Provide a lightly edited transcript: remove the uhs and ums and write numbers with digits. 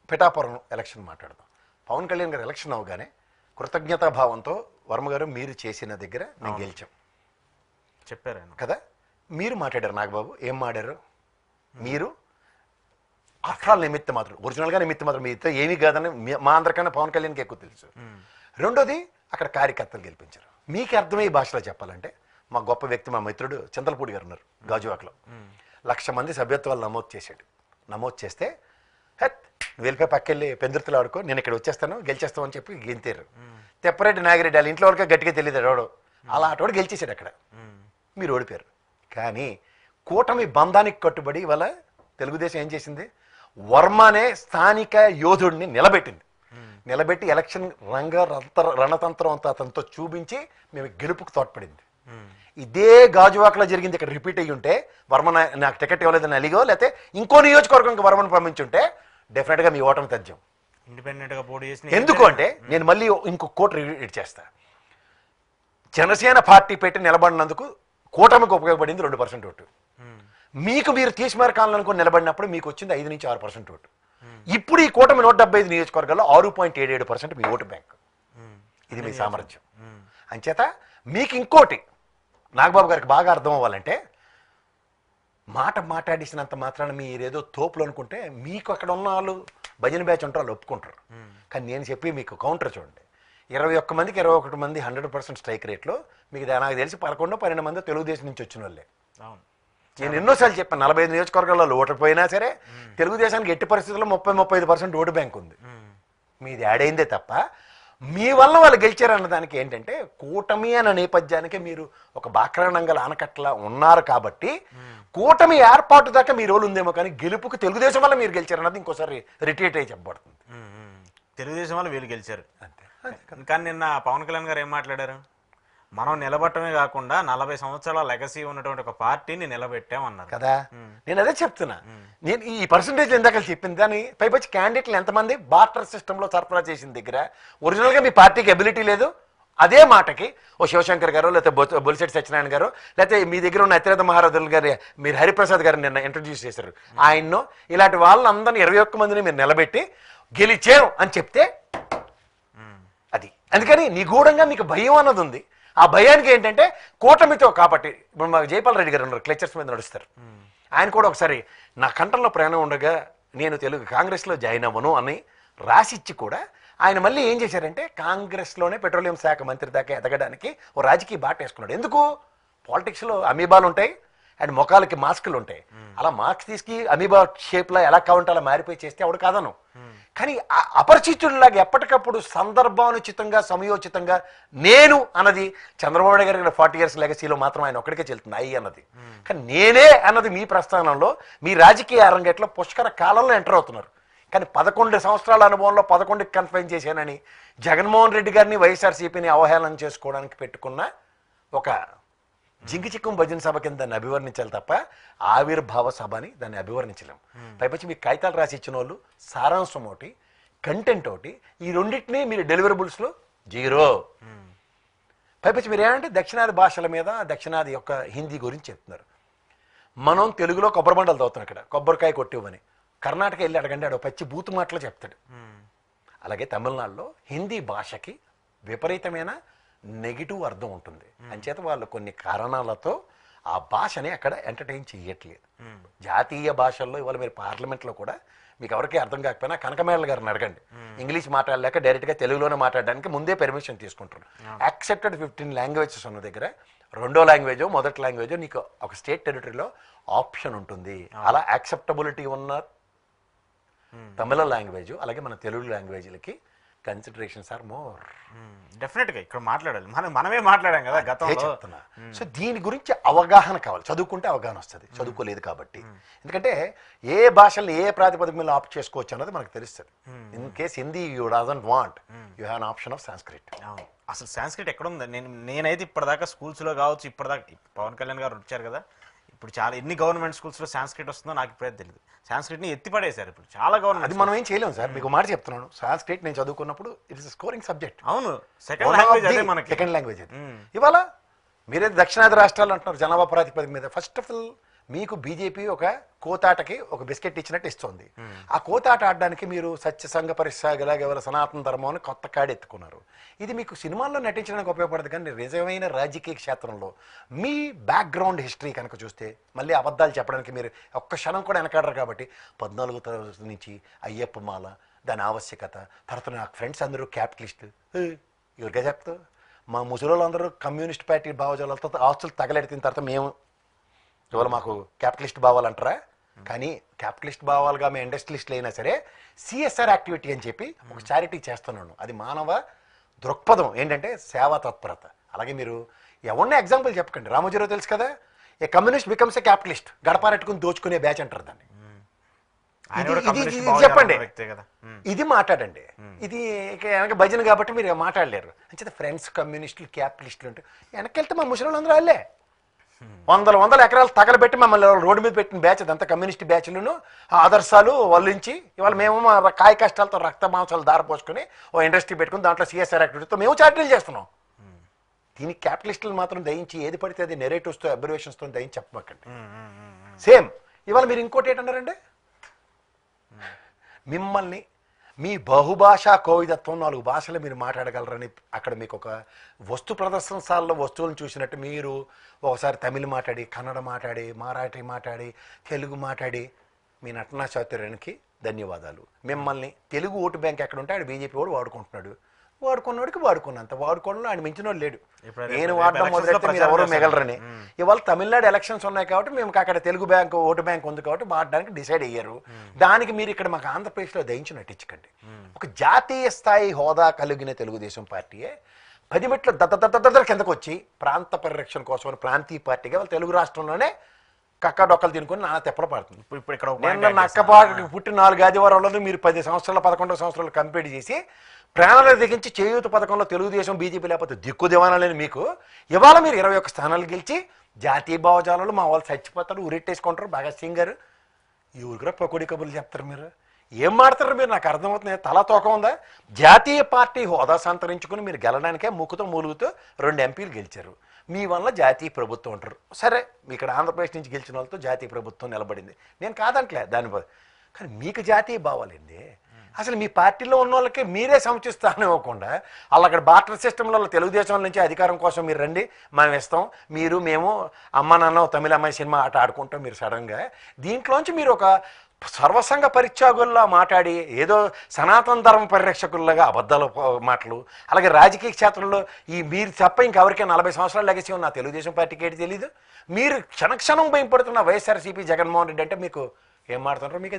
Pithapuram election మాట్లాడదాం. పవన్ కళ్యాణ్ గారు election అవగానే కృతజ్ఞతాభావంతో వర్మ గారు మీరు చేసిన దగ్గర నేను గెలిచాం చెప్పారు కదా. మీరు మాట్లాడారు నాగబాబు, ఏం మాట్లాడారు మీరు? అక్షరాల నిమిత్తం మాత్రం, ఒరిజినల్గా నిమిత్తం మాత్రం మీతో ఏమీ కాదని మా అందరికన్నా పవన్ కళ్యాణ్కి ఎక్కువ తెలుసు. రెండోది అక్కడ కార్యకర్తలు గెలిపించారు. మీకు అర్థమయ్యే భాషలో చెప్పాలంటే మా గొప్ప వ్యక్తి, మా మిత్రుడు చంద్రపూడి గారు ఉన్నారు గాజువాకలో. 1,00,000 మంది సభ్యత్వాలు నమోదు చేశాడు. నమోదు చేస్తే నువ్వు వెళ్ళిపోయి పక్కెళ్ళి పెందుర్తులు ఆడుకో, నేను ఇక్కడ వచ్చేస్తాను గెలిచేస్తావు అని చెప్పి గెంతారు. తెప్పరెడ్డి నాగిరెడ్డి వాళ్ళ ఇంట్లో వరకు గట్టిగా తెలియదు ఎవడో, అలా అటోడు గెలిచేశాడు అక్కడ. మీరు ఓడిపోయారు. కానీ కూటమి బంధానికి కట్టుబడి ఇవాళ తెలుగుదేశం ఏం చేసింది, వర్మ అనే స్థానిక యోధుడిని నిలబెట్టింది. నిలబెట్టి ఎలక్షన్ రణతంత్రం అంతా అతనితో చూపించి మేము గెలుపుకు తోడ్పడింది. ఇదే గాజువాకలో జరిగింది ఇక్కడ రిపీట్ అయ్యి ఉంటే, వర్మ నాకు టికెట్ ఇవ్వలేదని అలిగో, లేకపోతే ఇంకో నియోజకవర్గంకి వర్మను పంపించుంటే డెఫినెట్గా మీ ఓటమి తథ్యం. ఇండిపెండెంట్గా పోటీ చేసి ఎందుకు అంటే నేను మళ్ళీ ఇంకో కోట్ రీడ్ చేస్తా. జనసేన పార్టీ పెట్టి నిలబడినందుకు కూటమికి ఉపయోగపడింది 2% ఓటు. మీకు మీరు తీసిమార్ కావాలనుకుని నిలబడినప్పుడు మీకు వచ్చింది 5 నుంచి 6% ఓటు. ఇప్పుడు ఈ కూటమి 175 నియోజకవర్గాల్లో 6.77% మీ ఓటు బ్యాంక్. ఇది మీ సామర్థ్యం. అంచేత మీకు ఇంకోటి నాగబాబు గారికి బాగా అర్థం అవ్వాలంటే, మాట్లాడేసినంత మాత్రాన మీరేదో తోపులు అనుకుంటే మీకు అక్కడ ఉన్న వాళ్ళు భజన బ్యాచ్ ఉంటారు, వాళ్ళు ఒప్పుకుంటారు. కానీ నేను చెప్పి మీకు కౌంటర్ చూడండి, 21 మందికి 21 మంది 100% స్ట్రైక్ రేట్లో, మీకు నాకు తెలిసి 11-12 మంది తెలుగుదేశం నుంచి వచ్చిన వాళ్ళే. నేను ఎన్నోసార్లు చెప్పాను, 45 నియోజకవర్గాల్లో ఓడిపోయినా సరే తెలుగుదేశానికి ఎట్టి పరిస్థితుల్లో 30-35% ఓటు బ్యాంక్ ఉంది. మీది యాడ్ అయిందే తప్ప మీ వల్ల వాళ్ళు గెలిచారన్న దానికి ఏంటంటే, కూటమి అన్న నేపథ్యానికి మీరు ఒక బాక్రానంగల ఆనకట్లా ఉన్నారు కాబట్టి కూటమి ఏర్పాటు దాకా మీ రోల్ ఉందేమో, కానీ గెలుపుకి తెలుగుదేశం వల్ల మీరు గెలిచారన్నది ఇంకోసారి రిట్రీట్ అయ్యి చెప్పబడుతుంది. తెలుగుదేశం వల్ల వీళ్ళు గెలిచారు అంతే. కానీ నిన్న పవన్ కళ్యాణ్ గారు ఏం మాట్లాడారు, మనం నిలబట్టమే కాకుండా 40 సంవత్సరాల లెగసీ ఉన్నటువంటి ఒక పార్టీని నిలబెట్టామన్నారు కదా. నేను అదే చెప్తున్నా. నేను ఈ పర్సంటేజ్ ఎందాక చెప్పింది, దాని పైపచ్చి క్యాండిడేట్లు ఎంతమంది బార్టర్ సిస్టంలో సరఫరా చేసిన దగ్గర ఒరిజినల్గా మీ పార్టీకి ఎబిలిటీ లేదు. అదే మాటకి ఓ శివశంకర్ గారు, లేకపోతే బొలిశెట్టి సత్యనారాయణ గారు, లేకపోతే మీ దగ్గర ఉన్న అతిరథ మహారథులు గారు, మీరు హరిప్రసాద్ గారు నిన్న ఇంట్రడ్యూస్ చేశారు. ఆయన్ను ఇలాంటి వాళ్ళందరినీ 21 మందిని మీరు నిలబెట్టి గెలిచాం అని చెప్తే అది. అందుకని నిగూఢంగా మీకు భయం అన్నది ఉంది. ఆ భయానికి ఏంటంటే కూటమితో కాబట్టి, ఇప్పుడు మాకు జైపాల్ రెడ్డి గారు ఉన్నారు, క్లెచర్స్ మీద నడుస్తారు. ఆయన కూడా ఒకసారి నా కంఠంలో ప్రాణం ఉండగా నేను కాంగ్రెస్లో జాయిన్ అవ్వను అని రాసిచ్చి కూడా ఆయన మళ్ళీ ఏం చేశారంటే కాంగ్రెస్లోనే పెట్రోలియం శాఖ మంత్రి దాకా ఎదగడానికి ఓ రాజకీయ బాట వేసుకున్నాడు. ఎందుకు? పాలిటిక్స్లో అమీబాలు ఉంటాయి అండ్ మొఖాలకి మాస్కులు ఉంటాయి. అలా మాస్క్ తీసుకు అమీబా షేప్లో ఎలా కావాలంటే అలా మారిపోయి చేస్తే ఆవిడ కాదను. కానీ అపరిచితుడిలాగా ఎప్పటికప్పుడు సందర్భానుచితంగా సమయోచితంగా నేను అన్నది చంద్రబాబు నాయుడు గారి 40 years లెగసీలో మాత్రం ఆయన ఒక్కడికే చెల్లుతుంది ఐ అన్నది. కానీ నేనే అన్నది మీ ప్రస్థానంలో మీ రాజకీయ అరంగేట్లో పుష్కర కాలంలో ఎంటర్ అవుతున్నారు. కానీ 11 సంవత్సరాల అనుభవంలో 11కి కన్ఫైన్ చేశానని జగన్మోహన్ రెడ్డి గారిని వైఎస్ఆర్సీపీని అవహేళన చేసుకోవడానికి పెట్టుకున్న ఒక జింకి చిక్కం భజన సభ కింద దాన్ని అభివర్ణించాలి తప్ప ఆవిర్భావ సభ అని దాన్ని అభివర్ణించలేము. పైపచ్చి మీకు కాగితాలు రాసి ఇచ్చిన వాళ్ళు సారాంశం ఒకటి, కంటెంట్ ఒకటి, ఈ రెండింటినీ మీరు డెలివరబుల్స్లో 0. పైపచ్చి మీరు ఏమంటే దక్షిణాది భాషల మీద దక్షిణాది యొక్క హిందీ గురించి చెప్తున్నారు. మనం తెలుగులో కొబ్బరి బండలు తవ్వుతాం, ఇక్కడ కొబ్బరికాయ కొట్టివని. కర్ణాటక వెళ్ళి అడగండి, ఆడ పచ్చి బూతు మాటలు చెప్తాడు. అలాగే తమిళనాడులో హిందీ భాషకి విపరీతమైన నెగిటివ్ అర్థం ఉంటుంది. అంచేత వాళ్ళు కొన్ని కారణాలతో ఆ భాషని అక్కడ ఎంటర్టైన్ చేయట్లేదు. జాతీయ భాషల్లో ఇవాళ మీరు పార్లమెంట్లో కూడా మీకు ఎవరికీ అర్థం కాకపోయినా కనకమేళ్ళ గారిని అడగండి, ఇంగ్లీష్ మాట్లాడలేక డైరెక్ట్గా తెలుగులోనే మాట్లాడడానికి ముందే పర్మిషన్ తీసుకుంటారు. యాక్సెప్టెడ్ 15 లాంగ్వేజెస్ ఉన్న దగ్గర రెండో లాంగ్వేజో మొదటి లాంగ్వేజో నీకు ఒక స్టేట్ టెరిటరీలో ఆప్షన్ ఉంటుంది. అలా యాక్సెప్టబిలిటీ ఉన్న తమిళ లాంగ్వేజ్ అలాగే మన తెలుగు లాంగ్వేజ్లకి కన్సిడరేషన్స్ ఆర్ మోర్. డెఫినెట్గా ఇక్కడ మాట్లాడాలి, మనమే మాట్లాడాం కదా గతంలో చెప్తున్నా. సో దీని గురించి అవగాహన కావాలి. చదువుకుంటే అవగాహన వస్తుంది, చదువుకోలేదు కాబట్టి. ఎందుకంటే ఏ భాషల్ని ఏ ప్రాతిపదిక మీద ఆప్ట్ చేసుకోవచ్చు అన్నది మనకు తెలుస్తుంది. In case Hindi you doesn't want, you have an option of Sanskrit. అసలు సాంస్క్రిట్ ఎక్కడ ఉంది? నేనైతే ఇప్పటిదాకా స్కూల్స్లో కావచ్చు, ఇప్పటిదాకా పవన్ కళ్యాణ్ గారు వచ్చారు కదా, ఇప్పుడు చాలా ఎన్ని గవర్నమెంట్ స్కూల్స్లో సాంస్క్రిట్ వస్తుందో నాకు ఇప్పుడే తెలియదు. సాంస్క్రిట్ని ఎత్తిపడేశారు ఇప్పుడు చాలా గవర్నమెంట్. అది మనం ఏం చేయలేము సార్. మీకు మాట చెప్తున్నాను, సాంస్క్రిట్ నేను చదువుకున్నప్పుడు ఇట్స్ స్కోరింగ్ సబ్జెక్ట్. అవును, సెకండ్ లాంగ్వేజ్ అదే మనకి. సెకండ్ లాంగ్వేజ్ అది. ఇవాళ మీరైతే దక్షిణాది రాష్ట్రాలు అంటున్నారు జనాభా ప్రాతిపదిక మీద. ఫస్ట్ ఆఫ్ ఆల్ మీకు బీజేపీ ఒక కోతాటకి ఒక బిస్కెట్ ఇచ్చినట్టు ఇస్తుంది. ఆ కోతాట ఆడడానికి మీరు సత్యసంగ పరిశ్రమ సనాతన ధర్మం అని కొత్త కాడి ఎత్తుకున్నారు. ఇది మీకు సినిమాల్లో నటించడానికి ఉపయోగపడదు, కానీ నిజమైన రాజకీయ క్షేత్రంలో మీ బ్యాక్గ్రౌండ్ హిస్టరీ కనుక చూస్తే మళ్ళీ అబద్ధాలు చెప్పడానికి మీరు ఒక్క క్షణం కూడా వెనకాడరు. కాబట్టి 14వ తరగతి నుంచి అయ్యప్ప మాల, దాని ఆవశ్యకత, తర్వాత నా ఫ్రెండ్స్ అందరూ క్యాపిటలిస్టు, ఎవరిగా చెప్తావు? మా ముసలోళ్ళు అందరూ కమ్యూనిస్ట్ పార్టీ భావజాలతో ఆస్తులు తగలెడిన తర్వాత మేము ఇవాళ మాకు క్యాపిటలిస్ట్ భావాలు అంటారా? కానీ క్యాపిటలిస్ట్ భావాలుగా మేము ఇండస్ట్రియలిస్టులు అయినా సరే సిఎస్ఆర్ యాక్టివిటీ అని చెప్పి ఒక చారిటీ చేస్తున్నాను. అది మానవ దృక్పథం ఏంటంటే సేవా తత్పరత. అలాగే మీరు ఎవరిని ఎగ్జాంపుల్ చెప్పకండి. రామోజీరావు తెలుసు కదా, ఏ కమ్యూనిస్ట్ బికమ్స్ ఏ క్యాపిటలిస్ట్, గడపారెట్టుకుని దోచుకునే బ్యాచ్ అంటారు దాన్ని. ఇది చెప్పండి, ఇది మాట్లాడండి. ఇది వెనక భజన కాబట్టి మీరు మాట్లాడలేరు. అంటే ఫ్రెండ్స్ కమ్యూనిస్టులు క్యాపిటలిస్టులు అంటే వెనకెళ్తే మా ముసలి అందరూ వాళ్ళే వందల ఎకరాలు తగలబెట్టి మమ్మల్ని రోడ్డు మీద పెట్టిన బ్యాచ్ అదంతా కమ్యూనిస్ట్ బ్యాచ్లను ఆదర్శాలు వల్లించి ఇవాళ మేము మా కాయ కష్టాలతో రక్త మాంసాలు దారిపోసుకుని ఓ ఇండస్ట్రీ పెట్టుకుని దాంట్లో సిఎస్ఆర్ యాక్టివిటీతో మేము చారిటీలు చేస్తున్నాం. దీనికి క్యాపిటలిస్టులు మాత్రం దయించి ఏది పడితే అది నెరేటివ్స్తో అబ్రివేషన్స్తో దయించి చెప్పమాకండి. సేమ్ ఇవాళ మీరు ఇంకోటి ఏంటన్నారండి, మిమ్మల్ని మీ బహుభాషా కోవిదత్వం 4 భాషలు మీరు మాట్లాడగలరని అక్కడ మీకు ఒక వస్తు ప్రదర్శనశాలలో వస్తువులను చూసినట్టు మీరు ఒకసారి తమిళ్ మాట్లాడి, కన్నడ మాట్లాడి, మరాఠీ మాట్లాడి, తెలుగు మాట్లాడి మీ నటనా చాతుర్యానికి ధన్యవాదాలు. మిమ్మల్ని తెలుగు ఓటు బ్యాంక్ ఎక్కడ ఉంటే ఆడు బీజేపీ వాడు వాడుకుంటున్నాడు. వాడుకున్నవాడికి వాడుకున్నంత, వాడుకోవడంలో ఆయన మించినోడు లేడు. నేను వాడడం మొదలెడితే మీరు ఎవరో మిగలరని. ఇవాళ తమిళనాడు ఎలక్షన్స్ ఉన్నాయి కాబట్టి మేము అక్కడ తెలుగు బ్యాంకు ఓటు బ్యాంక్ ఉంది కాబట్టి వాడడానికి డిసైడ్ అయ్యారు. దానికి మీరు ఇక్కడ మాకు ఆంధ్రప్రదేశ్లో దయించి నటించకండి. ఒక జాతీయ స్థాయి హోదా కలిగిన తెలుగుదేశం పార్టీయే 10 మెట్ల దద్దల కిందకు వచ్చి ప్రాంత పరిరక్షణ కోసం ప్రాంతీయ పార్టీగా వాళ్ళు తెలుగు రాష్ట్రంలోనే కక్క డొక్కలు తినుకొని నాన్న తెప్పలు పడుతుంది. ఇప్పుడు ఇక్కడ నేను నక్కపాటికి పుట్టి 4 ఆదివారాల్లో మీరు 10 సంవత్సరాలు 11 సంవత్సరాలు కంప్లీట్ చేసి ప్రాణాలు దిగించి చేయూత పథకంలో తెలుగుదేశం బీజేపీ లేకపోతే దిక్కు దివానా లేని మీకు ఇవాళ మీరు 21 స్థానాలు గెలిచి జాతీయ భావజాలలో మా వాళ్ళు చచ్చిపోతారు, ఉరెట్టేసుకుంటారు. భగత్ సింగ్ గారు ఈ ఊరికరా పకోడీ కబుర్లు చెప్తారు. మీరు ఏం మాడతారు? మీరు నాకు అర్థమవుతుంది. తల తోక ఉందా? జాతీయ పార్టీ హోదా సంతరించుకుని మీరు గెలడానికే ముక్కుతో మూలుగుతో 2 ఎంపీలు గెలిచారు. మీ వల్ల జాతీయ ప్రభుత్వం అంటారు. సరే, ఇక్కడ ఆంధ్రప్రదేశ్ నుంచి గెలిచిన వాళ్ళతో జాతీయ ప్రభుత్వం నిలబడింది, నేను కాదంటలే దాని. కానీ మీకు జాతీయ భావాలండి. అసలు మీ పార్టీలో ఉన్న వాళ్ళకి మీరే సముచిస్తాను ఇవ్వకుండా వాళ్ళు అక్కడ బార్టర్ సిస్టంలో తెలుగుదేశం నుంచి అధికారం కోసం మీరు రండి, మనం ఇస్తాం, మీరు మేము అమ్మ నాన్న తమిళ అమ్మాయి సినిమా ఆట ఆడుకుంటాం. మీరు సడన్గా దీంట్లోంచి మీరు ఒక సర్వసంగ పరిత్యాగుల్లా మాట్లాడి ఏదో సనాతన ధర్మ పరిరక్షకుల్లాగా అబద్ధాల మాటలు. అలాగే రాజకీయ క్షేత్రంలో ఈ మీరు తప్ప ఇంకెవరికీ 40 సంవత్సరాలు లెగసీ ఉన్న తెలుగుదేశం పార్టీకి ఏంటి తెలీదు. మీరు క్షణక్షణం భయపడుతున్న వైఎస్ఆర్సీపీ జగన్మోహన్ రెడ్డి అంటే మీకు ఏం మాడుతుంటారో మీకు